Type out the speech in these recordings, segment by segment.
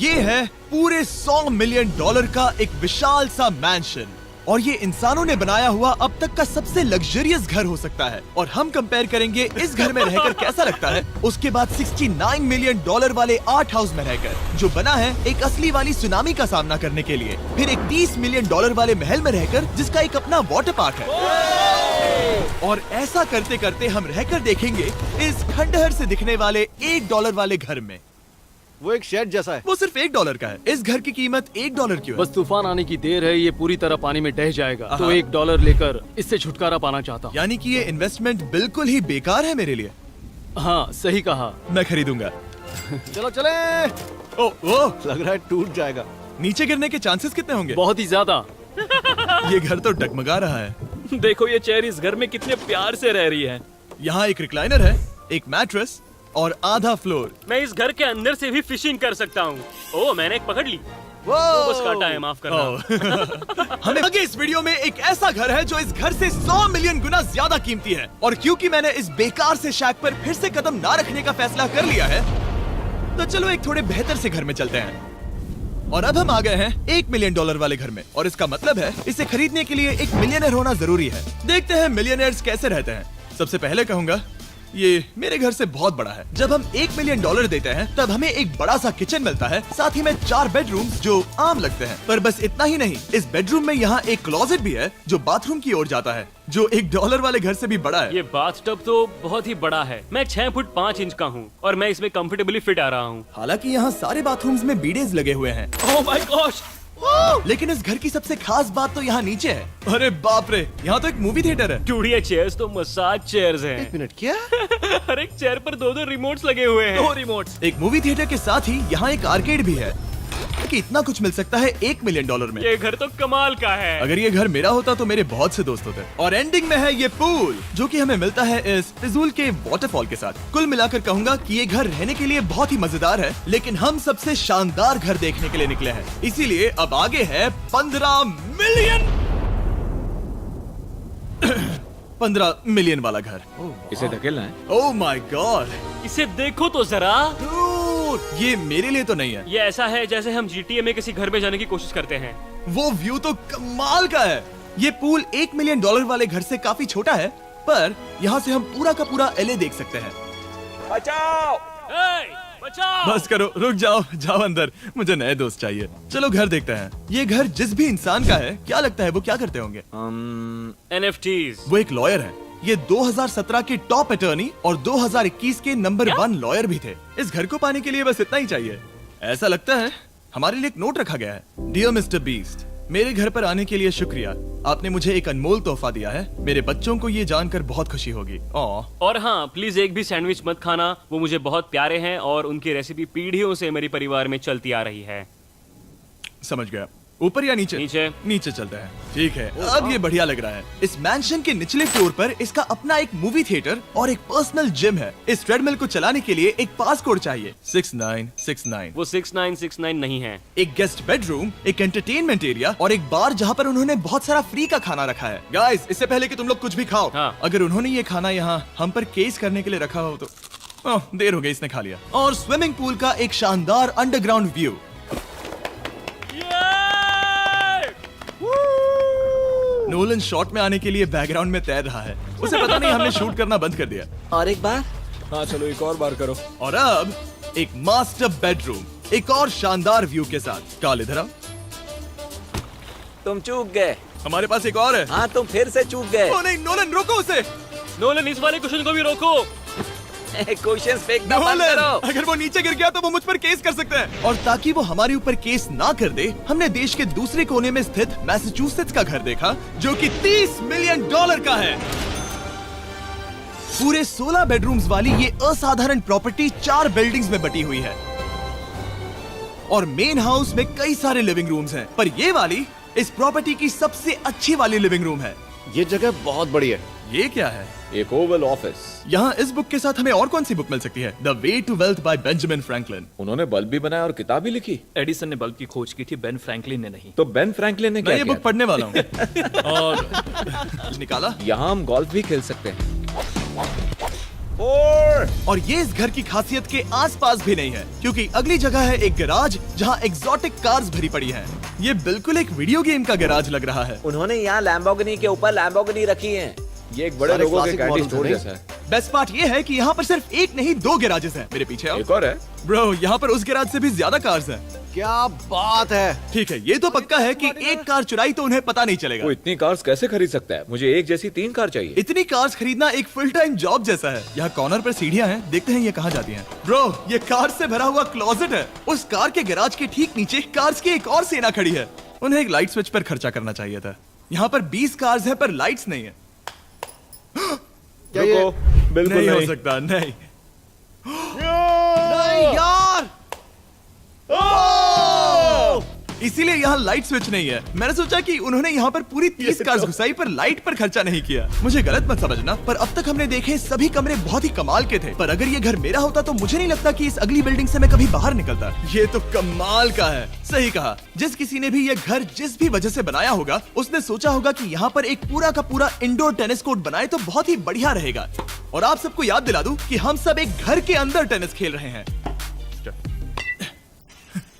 ये है पूरे $100 मिलियन का एक विशाल सा मैंशन, और ये इंसानों ने बनाया हुआ अब तक का सबसे लग्जरियस घर हो सकता है। और हम कंपेयर करेंगे इस घर में रहकर कैसा लगता है उसके बाद $69 मिलियन वाले आर्ट हाउस में रहकर, जो बना है एक असली वाली सुनामी का सामना करने के लिए। फिर एक $30 मिलियन वाले महल में रहकर जिसका एक अपना वाटर पार्क है। और ऐसा करते करते हम रहकर देखेंगे इस खंडहर से दिखने वाले $1 वाले घर में। वो एक शेड जैसा है। वो सिर्फ $1 का है। इस घर की कीमत $1 क्यों है? बस तूफान आने की देर है, ये पूरी तरह पानी में ढह जाएगा, तो $1 लेकर इससे छुटकारा पाना चाहता हूँ। यानी कि ये इन्वेस्टमेंट बिल्कुल ही बेकार है मेरे लिए। हाँ सही कहा। मैं खरीदूंगा। चलो चले। ओ, लग रहा है टूट जाएगा। नीचे गिरने के चांसेस कितने होंगे? बहुत ही ज्यादा। ये घर तो डगमगा रहा है। देखो ये चेयर इस घर में कितने प्यार से रह रही है। यहाँ एक रिक्लाइनर है, एक मैट्रेस और आधा फ्लोर। मैं इस घर के अंदर से भी फिशिंग कर सकता हूँ। ओह मैंने एक पकड़ ली। वो बस काटा है, माफ करना। हमें आगे इस वीडियो में एक ऐसा घर है जो इस घर से 100 मिलियन गुना ज्यादा कीमती है। और क्योंकि मैंने इस बेकार से शैक पर फिर से कदम ना रखने का फैसला कर लिया है, तो चलो एक थोड़े बेहतर से घर में चलते हैं। और अब हम आ गए हैं $1 मिलियन वाले घर में, और इसका मतलब है इसे खरीदने के लिए एक मिलियनर होना जरूरी है। देखते हैं मिलियनर्स कैसे रहते हैं। सबसे पहले कहूंगा ये मेरे घर से बहुत बड़ा है। जब हम $1 मिलियन देते हैं तब हमें एक बड़ा सा किचन मिलता है, साथ ही में 4 बेडरूम जो आम लगते हैं। पर बस इतना ही नहीं, इस बेडरूम में यहाँ एक क्लोजेट भी है जो बाथरूम की ओर जाता है, जो $1 वाले घर से भी बड़ा है। ये बाथटब तो बहुत ही बड़ा है। मैं 6 फुट 5 इंच का हूँ और मैं इसमें कंफर्टेबली फिट आ रहा हूँ। हालांकि यहाँ सारे बाथरूम्स में बीडेज लगे हुए हैं, ओह माय गॉश। लेकिन इस घर की सबसे खास बात तो यहाँ नीचे है। अरे बाप रे, यहाँ तो एक मूवी थिएटर है। टूडिया चेयर्स तो मसाज चेयर्स हैं। 1 मिनट क्या? हर एक चेयर पर 2-2 रिमोट्स लगे हुए हैं। 2 रिमोट्स। एक मूवी थिएटर के साथ ही यहाँ एक आर्केड भी है। कि इतना कुछ मिल सकता है $1 मिलियन में। ये घर तो कमाल का है। अगर ये घर मेरा होता तो मेरे बहुत से दोस्त होते। और एंडिंग में है ये पूल, जो कि हमें मिलता है इस फिजूल के वाटरफॉल के साथ। कुल मिलाकर कहूंगा कि ये घर रहने के लिए बहुत ही मजेदार है, लेकिन हम सबसे शानदार घर देखने के लिए निकले हैं, इसीलिए अब आगे है 15 मिलियन वाला घर। इसे धकेलना है। ओह माय गॉड, इसे देखो तो जरा। ये मेरे लिए तो नहीं है। ये ऐसा है जैसे हम GTA में किसी घर में जाने की कोशिश करते हैं। वो व्यू तो कमाल का है। ये पूल $1 मिलियन वाले घर से काफी छोटा है, पर यहाँ से हम पूरा का पूरा LA देख सकते हैं। बचाओ! बचाओ! बस करो, रुक जाओ, जाओ अंदर, मुझे नए दोस्त चाहिए। चलो घर देखते हैं। ये घर जिस भी इंसान का है, क्या लगता है वो क्या करते होंगे? NFTs। वो एक लॉयर है। ये 2017 के टॉप अटर्नी और 2021 के नंबर 1 लॉयर भी थे। इस घर को पाने के लिए बस इतना ही चाहिए। ऐसा लगता है हमारे लिए एक नोट रखा गया है। डियर मिस्टर बीस्ट, मेरे घर पर आने के लिए शुक्रिया। आपने मुझे एक अनमोल तोहफा दिया है। मेरे बच्चों को ये जानकर बहुत खुशी होगी। और हाँ, प्लीज एक भी सैंडविच मत खाना, वो मुझे बहुत प्यारे हैं और उनकी रेसिपी पीढ़ियों से मेरे परिवार में चलती आ रही है। समझ गया। ऊपर या नीचे? नीचे। नीचे चलते हैं। ठीक है, अब ये बढ़िया लग रहा है। इस मैंशन के निचले फ्लोर पर इसका अपना एक मूवी थिएटर और एक पर्सनल जिम है। इस ट्रेडमिल को चलाने के लिए एक पास कोड चाहिए, 6969। वो 6969 नहीं है। एक गेस्ट बेडरूम, एक एंटरटेनमेंट एरिया और एक बार जहाँ पर उन्होंने बहुत सारा फ्री का खाना रखा है। गाइस, इससे पहले कि तुम लोग कुछ भी खाओ, हाँ। अगर उन्होंने ये खाना यहाँ हम पर केस करने के लिए रखा हो तो देर हो गई, इसने खा लिया। और स्विमिंग पूल का एक शानदार अंडरग्राउंड व्यू। नोलन शॉट में आने के लिए बैकग्राउंड में तैर रहा है। उसे पता नहीं हमने शूट करना बंद कर दिया। और एक बार। हाँ चलो एक और बार करो। और अब एक मास्टर बेडरूम, एक और शानदार व्यू के साथ। काल इधर आओ। तुम चूक गए। हमारे पास एक और है। हाँ तुम फिर से चूक गए। ओ नहीं, नोलन रोको उसे। नोलन, इस वाले क्वेश्चन को भी रोको। क्वेश्चन फेंकना बंद नोलन, करो। अगर वो नीचे गिर गया तो वो मुझ पर केस कर सकते हैं। और ताकि वो हमारे ऊपर केस ना कर दे, हमने देश के दूसरे कोने में स्थित मैसाचुसेट्स का घर देखा, जो कि $30 मिलियन का है। पूरे 16 बेडरूम्स वाली ये असाधारण प्रॉपर्टी 4 बिल्डिंग्स में बटी हुई है। और मेन हाउस में कई सारे लिविंग रूम्स हैं, पर ये वाली इस प्रॉपर्टी की सबसे अच्छी वाली लिविंग रूम है। ये जगह बहुत बड़ी है। ये क्या है? एक ओवल ऑफिस। यहाँ इस बुक के साथ हमें और कौन सी बुक मिल सकती है? The way to wealth by Benjamin Franklin. उन्होंने बल्ब भी बनाया और किताब भी लिखी। एडिसन ने बल्ब की खोज की थी, बेन फ्रैंकलिन ने नहीं। तो बेन फ्रैंकलिन ने मैं क्या ये किया? बुक पढ़ने वाला हूँ। और निकाला। यहाँ हम गोल्फ भी खेल सकते हैं। More! और ये इस घर की खासियत के आसपास भी नहीं है, क्योंकि अगली जगह है एक गैराज जहाँ एग्जॉटिक कार्स भरी पड़ी हैं। ये बिल्कुल एक वीडियो गेम का गैराज लग रहा है। उन्होंने यहाँ लैम्बोर्गिनी के ऊपर लैम्बोर्गिनी रखी है। ये एक बड़े सारे लोगों के classic कैंडी models स्टोर हैं। जैसा है। बेस्ट पार्ट ये है कि यहाँ पर सिर्फ एक नहीं 2 गैराजेस हैं। मेरे पीछे आओ। एक और है। ब्रो, यहाँ पर उस गैराज से भी ज्यादा कार्स हैं। क्या बात है। ठीक है, ये तो पक्का है कि एक कार चुराई तो उन्हें पता नहीं चलेगा। वो इतनी कार्स कैसे खरीद सकता है? मुझे एक जैसी 3 कार चाहिए। इतनी कार्स खरीदना एक फुल टाइम जॉब जैसा है। यहाँ कॉर्नर पर सीढ़ियाँ हैं, देखते हैं ये कहाँ जाती हैं। ब्रो, ये कार से भरा हुआ क्लोजेट है। उस कार के गैराज के ठीक नीचे कार्स की एक और सेना खड़ी है। उन्हें एक लाइट स्विच पर खर्चा करना चाहिए था। यहाँ पर 20 कार्स हैं पर लाइट्स नहीं है। रुको, बिल्कुल नहीं हो नहीं। सकता, नहीं। नहीं यार। इसीलिए यहाँ लाइट स्विच नहीं है। मैंने सोचा कि उन्होंने यहाँ पर पूरी 30 कार्स घुसाई पर लाइट पर खर्चा नहीं किया। मुझे गलत मत समझना, पर अब तक हमने देखे सभी कमरे बहुत ही कमाल के थे। पर अगर ये घर मेरा होता तो मुझे नहीं लगता कि इस अगली बिल्डिंग से मैं कभी बाहर निकलता। ये तो कमाल का है। सही कहा। जिस किसी ने भी ये घर जिस भी वजह से बनाया होगा, उसने सोचा होगा कि यहाँ पर एक पूरा का पूरा इंडोर टेनिस कोर्ट बनाए तो बहुत ही बढ़िया रहेगा। और आप सबको याद दिला दूं कि हम सब एक घर के अंदर टेनिस खेल रहे हैं।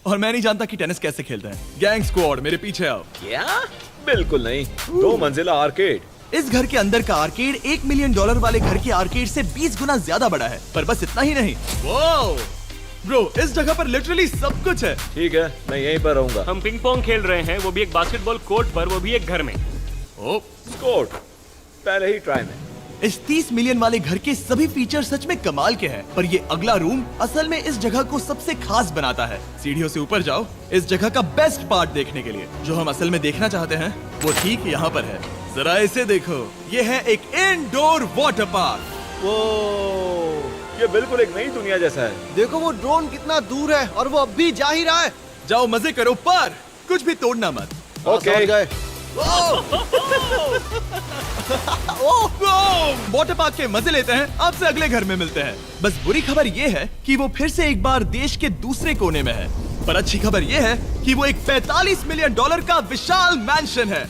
और मैं नहीं जानता कि टेनिस कैसे खेलते हैं। गैंग स्क्वाड, मेरे पीछे आओ। क्या? बिल्कुल नहीं। 2 मंजिला आर्केड। इस घर के अंदर का आर्केड $1 मिलियन वाले घर के आर्केड से 20 गुना ज्यादा बड़ा है। पर बस इतना ही नहीं। वाओ! ब्रो, इस जगह पर लिटरली सब कुछ है। ठीक है, मैं यहीं पर रहूंगा। हम पिंग पोंग खेल रहे हैं, वो भी एक बास्केटबॉल कोर्ट पर, वो भी एक घर में। ओ, स्कोर पहले ही ट्राई में। इस 30 मिलियन वाले घर के सभी फीचर सच में कमाल के हैं। पर ये अगला रूम असल में इस जगह को सबसे खास बनाता है। सीढ़ियों से ऊपर जाओ इस जगह का बेस्ट पार्ट देखने के लिए। जो हम असल में देखना चाहते हैं वो ठीक यहाँ पर है। जरा इसे देखो, ये है एक इंडोर वाटर पार्क। वो ये बिल्कुल एक नई दुनिया जैसा है। देखो वो ड्रोन कितना दूर है और वो अब भी जा ही रहा है। जाओ मजे करो, पर कुछ भी तोड़ना मत। ओके। समझ गए। वाटर पार्क के मजे लेते हैं। आपसे अगले घर में मिलते हैं। बस बुरी खबर ये है कि वो फिर से एक बार देश के दूसरे कोने में है। पर अच्छी खबर ये है कि वो एक $45 मिलियन का विशाल मैंशन है।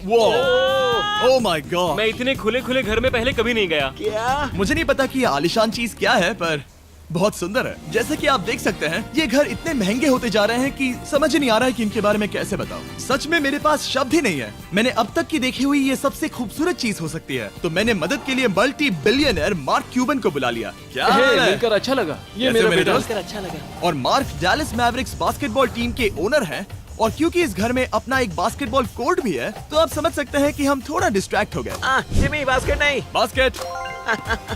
Oh my God! मैं इतने खुले खुले घर में पहले कभी नहीं गया। क्या? मुझे नहीं पता कि ये आलिशान चीज क्या है, पर बहुत सुंदर है। जैसे कि आप देख सकते हैं, ये घर इतने महंगे होते जा रहे हैं कि समझ ही नहीं आ रहा है कि इनके बारे में कैसे बताऊं। सच में मेरे पास शब्द ही नहीं है। मैंने अब तक की देखी हुई ये सबसे खूबसूरत चीज हो सकती है। तो मैंने मदद के लिए मल्टी बिलियनर मार्क क्यूबन को बुला लिया। क्या हे, हाल है? मिलकर अच्छा लगा। ये कैसे मेरा मेरे बेटा। दोस्त? अच्छा लगा। और mark Dallas Mavericks basketball team के ओनर हैं। और क्योंकि इस घर में अपना एक बास्केटबॉल कोर्ट भी है, तो आप समझ सकते हैं कि हम थोड़ा डिस्ट्रैक्ट हो गए। जिमी बास्केट नहीं। बास्केट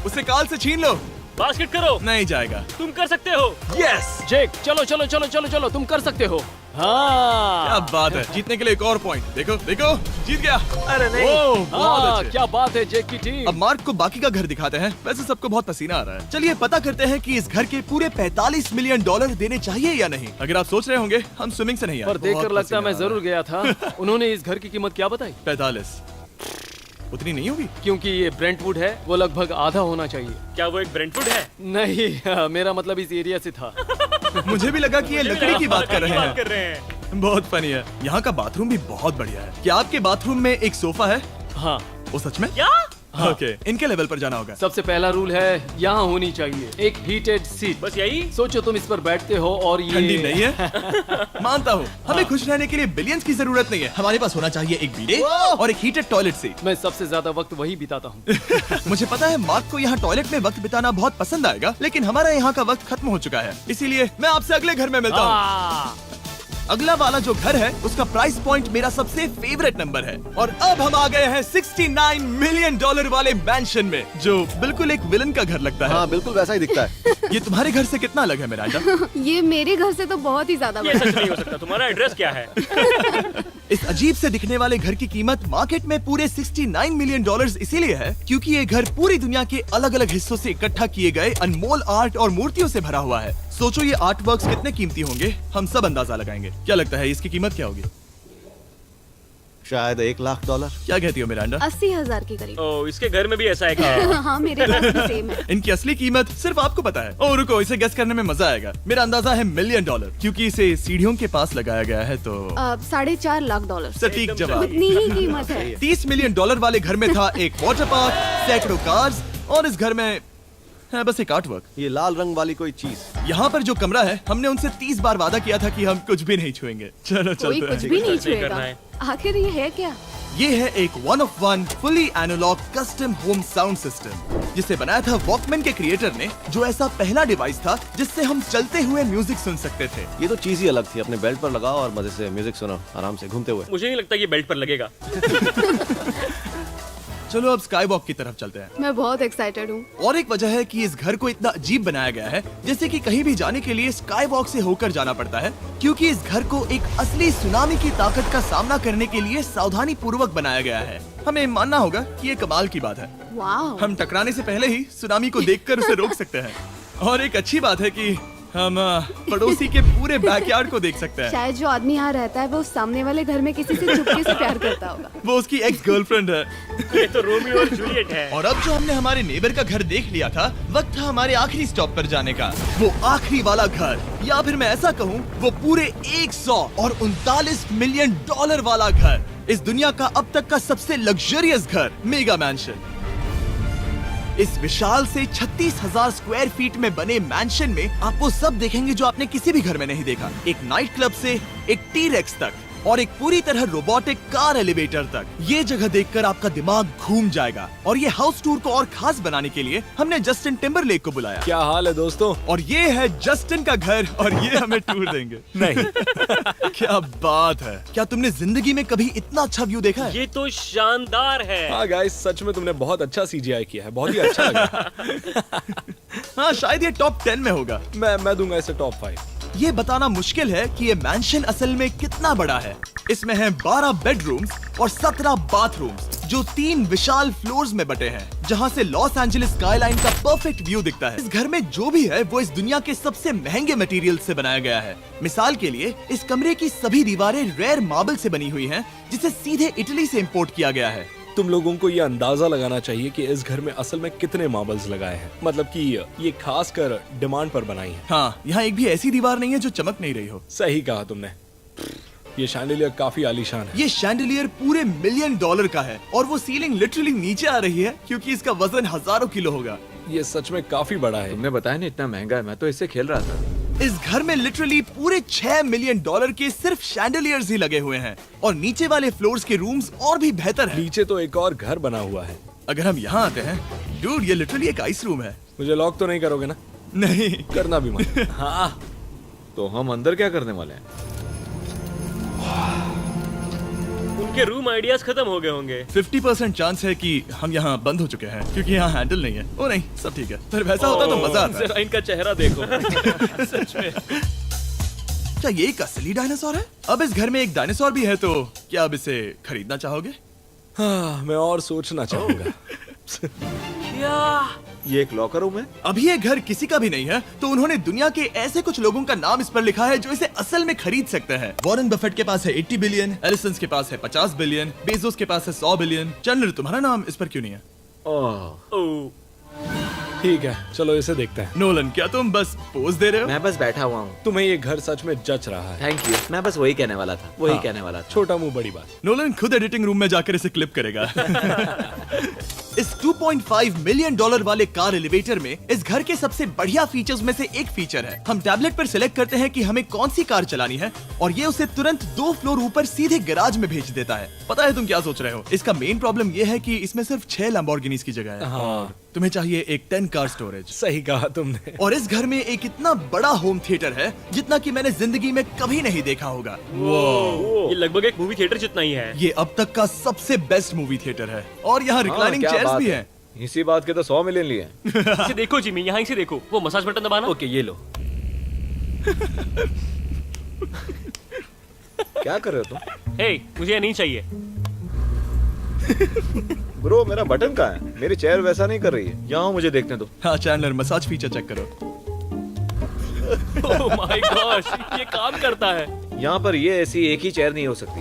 उसे काल से छीन लो। बास्केट करो, नहीं जाएगा। तुम कर सकते हो। यस! जेक, चलो चलो चलो चलो चलो, तुम कर सकते हो। हाँ क्या बात है। जीतने के लिए एक और पॉइंट। देखो देखो, जीत गया। अरे नहीं। ओह, बहुत हाँ, अच्छे। क्या बात है जेक की टीम। अब मार्क को बाकी का घर दिखाते हैं। वैसे सबको बहुत पसीना आ रहा है। चलिए पता करते हैं कि इस घर के पूरे $45 मिलियन देने चाहिए या नहीं। अगर आप सोच रहे होंगे हम स्विमिंग से नहीं आए। पर देखकर बहुत लगता है मैं पसीना आ जरूर गया था। उन्होंने इस घर की कीमत क्या बताई? रहा है। 45 उतनी नहीं होगी। क्योंकि ये ब्रेंटवुड है, वो लगभग आधा होना चाहिए। क्या वो एक ब्रेंटवुड है? नहीं, मेरा मतलब इस एरिया से था। मुझे भी लगा कि ये लकड़ी की बात कर रहे बात कर हैं। रहे हैं। बहुत फनी है। यहाँ का बाथरूम भी बहुत बढ़िया है। क्या आपके बाथरूम में एक सोफा है? हाँ, वो सच में? क्या? ओके, इनके लेवल पर जाना होगा। सबसे पहला रूल है यहाँ होनी चाहिए एक हीटेड सीट। बस यही? सोचो तुम इस पर बैठते हो और ये ठंडी नहीं है। मानता हूँ, हमें खुश रहने के लिए बिलियंस की जरूरत नहीं है। हमारे पास होना चाहिए एक बीडे और एक हीटेड टॉयलेट सीट। मैं सबसे ज्यादा वक्त वही बिताता हूँ। मुझे पता है मार्क को यहाँ टॉयलेट में वक्त बिताना बहुत पसंद आएगा, लेकिन हमारा यहाँ का वक्त खत्म हो चुका है। इसीलिए मैं आपसे अगले घर में मिलता हूँ। अगला वाला जो घर है उसका प्राइस पॉइंट मेरा सबसे फेवरेट नंबर है। और अब हम आ गए हैं $69 मिलियन वाले मैंशन में, जो बिल्कुल एक विलन का घर लगता है। हाँ बिल्कुल वैसा ही दिखता है। ये तुम्हारे घर से कितना अलग है मिरांडा? ये मेरे घर से तो बहुत ही ज्यादा ये बड़ा सच नहीं हो सकता। तुम्हारा एड्रेस क्या है? इस अजीब से दिखने वाले घर की कीमत मार्केट में पूरे $69 मिलियन इसीलिए है क्योंकि ये घर पूरी दुनिया के अलग अलग हिस्सों से इकट्ठा किए गए अनमोल आर्ट और मूर्तियों से भरा हुआ है। सोचो ये आर्ट वर्क्स कितने कीमती होंगे, हम सब अंदाजा लगाएंगे। क्या लगता है इसकी कीमत क्या होगी? शायद $1 लाख। क्या कहती हो मिरांडा? 80,000 के करीब। ओ, इसके घर में भी ऐसा है क्या? हाँ मेरे पास भी सेम है। इनकी असली कीमत सिर्फ आपको पता है। ओह रुको, इसे गेस करने में मजा आएगा। मेरा अंदाजा है $1 मिलियन, क्योंकि इसे सीढ़ियों के पास लगाया गया है। तो $4.5 लाख। सटीक जवाब। उतनी ही कीमत है। $30 मिलियन वाले घर में था एक वाटर पार्क, सैकड़ों कार्स और इस घर में है बस एक आर्ट वर्क। ये लाल रंग वाली कोई चीज। यहाँ पर जो कमरा है, हमने उनसे 30 बार वादा किया था कि हम कुछ भी नहीं छुएंगे। चलो कोई चलते कुछ हैं। भी नहीं करना छुएगा। है। आखिर ये है क्या? ये है एक 1 of 1 fully analog custom home sound system, जिसे बनाया था वॉकमैन के क्रिएटर ने, जो ऐसा पहला डिवाइस था जिससे हम चलते हुए म्यूजिक सुन सकते थे। ये तो चीज ही अलग थी। अपने बेल्ट पर लगाओ और मजे से म्यूजिक सुनो आराम से घूमते हुए। मुझे नहीं लगता ये बेल्ट पर लगेगा। चलो अब स्काई वॉक की तरफ चलते हैं। मैं बहुत एक्साइटेड हूँ। और एक वजह है कि इस घर को इतना अजीब बनाया गया है, जैसे कि कहीं भी जाने के लिए स्काई वॉक से होकर जाना पड़ता है, क्योंकि इस घर को एक असली सुनामी की ताकत का सामना करने के लिए सावधानी पूर्वक बनाया गया है। हमें मानना होगा कि ये कमाल की बात है। वाह। हम टकराने से पहले ही सुनामी को देखकर उसे रोक सकते हैं। और एक अच्छी बात है कि हम पड़ोसी के पूरे बैकयार्ड को देख सकते हैं। शायद जो आदमी यहाँ रहता है वो उस सामने वाले घर में किसी से चुपके से प्यार करता होगा। वो उसकी एक्स गर्लफ्रेंड है। ये तो रोमियो और जूलियट है। और अब जो हमने हमारे नेबर का घर देख लिया था, वक्त था हमारे आखिरी स्टॉप पर जाने का। वो आखिरी वाला घर, या फिर मैं ऐसा कहूँ, वो पूरे 139 मिलियन डॉलर वाला घर। इस दुनिया का अब तक का सबसे लग्जरियस घर, मेगा मैंशन। इस विशाल से 36,000 स्क्वायर फीट में बने मैंशन में आप वो सब देखेंगे जो आपने किसी भी घर में नहीं देखा। एक नाइट क्लब से एक टी-रेक्स तक और एक पूरी तरह रोबोटिक कार एलिवेटर तक। ये जगह देखकर आपका दिमाग घूम जाएगा। और ये हाउस टूर को और खास बनाने के लिए हमने जस्टिन टिम्बरलेक को बुलाया। क्या हाल है दोस्तों? और ये है जस्टिन का घर और ये हमें टूर देंगे। नहीं। क्या बात है! क्या तुमने जिंदगी में कभी इतना अच्छा व्यू देखा है? ये तो शानदार है। हाँ गाइस, सच में तुमने बहुत अच्छा CGI किया है। बहुत ही अच्छा लगा। हाँ, शायद ये टॉप 10 में होगा। मैं दूंगा इसे टॉप 5। ये बताना मुश्किल है कि ये मैंशन असल में कितना बड़ा है। इसमें हैं 12 बेडरूम्स और 17 बाथरूम्स, जो 3 विशाल फ्लोर्स में बटे हैं, जहां से लॉस एंजलिस स्काईलाइन का परफेक्ट व्यू दिखता है। इस घर में जो भी है वो इस दुनिया के सबसे महंगे मटेरियल से बनाया गया है। मिसाल के लिए, इस कमरे की सभी दीवारें रेयर मार्बल से बनी हुई हैं, जिसे सीधे इटली से इंपोर्ट किया गया है। तुम लोगों को ये अंदाजा लगाना चाहिए कि इस घर में असल में कितने मार्बल्स लगाए हैं। मतलब कि ये खास कर डिमांड पर बनाई है। हाँ, यहाँ एक भी ऐसी दीवार नहीं है जो चमक नहीं रही हो। सही कहा तुमने। ये शैंडिलियर काफी आलीशान है। ये शैंडिलियर पूरे $1 मिलियन का है और वो सीलिंग लिटरली नीचे आ रही है, क्योंकि इसका वजन हजारों किलो होगा। ये सच में काफी बड़ा है। तुमने बताया ना इतना महंगा है, मैं तो इससे खेल रहा था। इस घर में लिटरली पूरे $6 मिलियन के सिर्फ शैंडिलियर्स ही लगे हुए हैं। और नीचे वाले फ्लोर्स के रूम्स और भी बेहतर हैं। नीचे तो एक और घर बना हुआ है। अगर हम यहाँ आते हैं, डूड, ये लिटरली एक आइस रूम है। मुझे लॉक तो नहीं करोगे ना? नहीं। करना भी मत। हाँ, तो हम अंदर क्या करने वाले हैं? उनके रूम आइडियाज खत्म हो गए होंगे। 50% चांस है कि हम यहाँ बंद हो चुके हैं, क्योंकि यहाँ हैंडल नहीं है। ओ नहीं, सब ठीक है। पर वैसा होता तो मजा आता। जरा इनका चेहरा देखो। सच में। क्या ये एक असली डायनासोर है? अब इस घर में एक डायनासोर भी है, तो क्या अब इसे खरीदना चाहोगे? हाँ, मैं और सोचना चाहूंगा। ये एक लॉकर रूम है? अभी ये घर किसी का भी नहीं है, तो उन्होंने दुनिया के ऐसे कुछ लोगों का नाम इस पर लिखा है जो इसे असल में खरीद सकते हैं। वॉरेन बफेट के पास है 80 बिलियन, एलिसन के पास है 50 बिलियन, बेजोस के पास है 100 बिलियन। चंद्र, तुम्हारा नाम इस पर क्यों नहीं है? ओह, ठीक है, चलो इसे देखते हैं। नोलन, क्या तुम बस पोज दे रहे हो? मैं बस बैठा हुआ हूँ। तुम्हें ये घर सच में जच रहा है। Thank you. मैं बस वही कहने वाला था। वही कहने वाला था। छोटा मुंह बड़ी बात। नोलन खुद एडिटिंग रूम में जाकर इसे क्लिप करेगा। इस $2.5 मिलियन वाले कार एलिवेटर में इस घर के सबसे बढ़िया फीचर्स में से एक फीचर है। हम टैबलेट पर सिलेक्ट करते हैं कि हमें कौन सी कार चलानी है, और ये उसे तुरंत 2 फ्लोर ऊपर सीधे गैराज में भेज देता है। पता है तुम क्या सोच रहे हो? इसका मेन प्रॉब्लम ये है कि इसमें सिर्फ 6 लैम्बोर्गिनीज की जगह है। हाँ, तुम्हें चाहिए एक 10 कार स्टोरेज। सही कहा तुमने। और इस घर में एक इतना बड़ा होम थिएटर है जितना कि मैंने जिंदगी में कभी नहीं देखा होगा। ये लगभग एक मूवी थिएटर जितना ही है। ये अब तक का सबसे बेस्ट मूवी थिएटर है। और यहाँ रिक्लाइनिंग क्या चेयर्स बात भी है। हैं। इसी बात के तो 100 मिलियन लिए हैं। इसे देखो जिमी, यहाँ इसे देखो। वो मसाज बटन दबाना। ओके, ये लो। क्या कर रहे हो तुम? हे, मुझे ये नहीं चाहिए। ब्रो, मेरा बटन कहाँ है? मेरी चेयर वैसा नहीं कर रही है। यहाँ मुझे देखने दो। हाँ चैंडलर, मसाज फीचर चेक करो। ओह माय गॉश, ये काम करता है। यहाँ पर ये ऐसी एक ही चेयर नहीं हो सकती।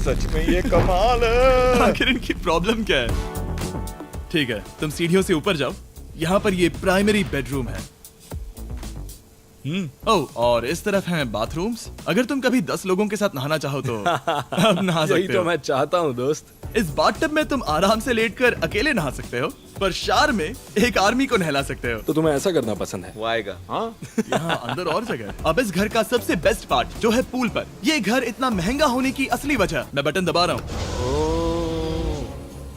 सच में ये कमाल है। आखिर इनकी प्रॉब्लम क्या है? ठीक है, तुम सीढ़ियों से ऊपर जाओ। यहाँ पर ये प्राइमरी बेडरूम है। ओह, और इस तरफ हैं बाथरूम्स। अगर तुम कभी 10 लोगों के साथ नहाना चाहो तो अब नहा यही सकते तो हो। मैं चाहता हूँ दोस्त। इस बाथटब में तुम आराम से लेटकर अकेले नहा सकते हो, पर शार में एक आर्मी को नहला सकते हो। तो तुम्हें ऐसा करना पसंद है? वो आएगा। हाँ यहाँ अंदर और जगह है। अब इस घर का सबसे बेस्ट पार्ट जो है पूल पर। ये घर इतना महंगा होने की असली वजह, मैं बटन दबा रहा हूँ,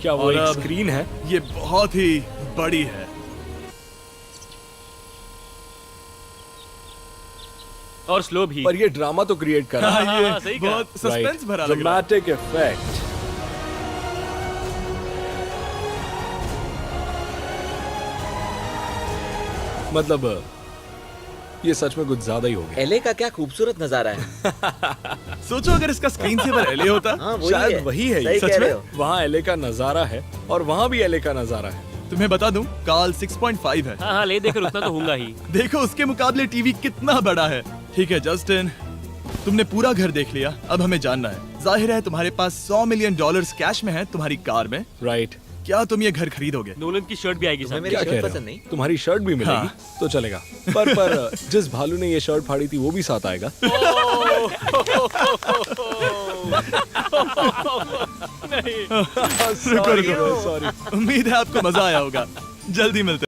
क्या वो और एक अब- स्क्रीन है? ये बहुत ही बड़ी है। और स्लो भी। पर ये ड्रामा तो क्रिएट कर रहा है। हाँ, ये सही कहा। बहुत सस्पेंस भरा लग रहा है। Dramatic effect. मतलब ये सच में कुछ ज्यादा ही हो गया। एलए का क्या खूबसूरत नजारा है। सोचो अगर इसका स्क्रीन सेवर एलए होता। हाँ वही शायद है। वही है ये। सही सच कह में? रहे हो। वहाँ एलए का नजारा है और वहाँ भी एलए का नजारा है। तुम्हें बता दूं, काल 6.5 है। हाँ हाँ, ले देकर उतना तो होगा ही। देखो उसके मुकाबले टीवी कितना बड़ा है। ठीक है जस्टिन, तुमने पूरा घर देख लिया, अब हमें जानना है। जाहिर है तुम्हारे पास $100 मिलियन कैश में है तुम्हारी कार में। राइट। क्या तुम ये घर खरीदोगे? नोलन की शर्ट भी आएगी तुम्हें साथ। मेरी क्या कह शर्ट रहे पसंद हो? नहीं? तुम्हारी शर्ट भी मिलेगी तो चलेगा। पर जिस भालू ने ये शर्ट फाड़ी थी वो भी साथ आएगा। शुक्र करो। सॉरी। उम्मीद है आपको मजा आया होगा। जल्दी मिलते हैं।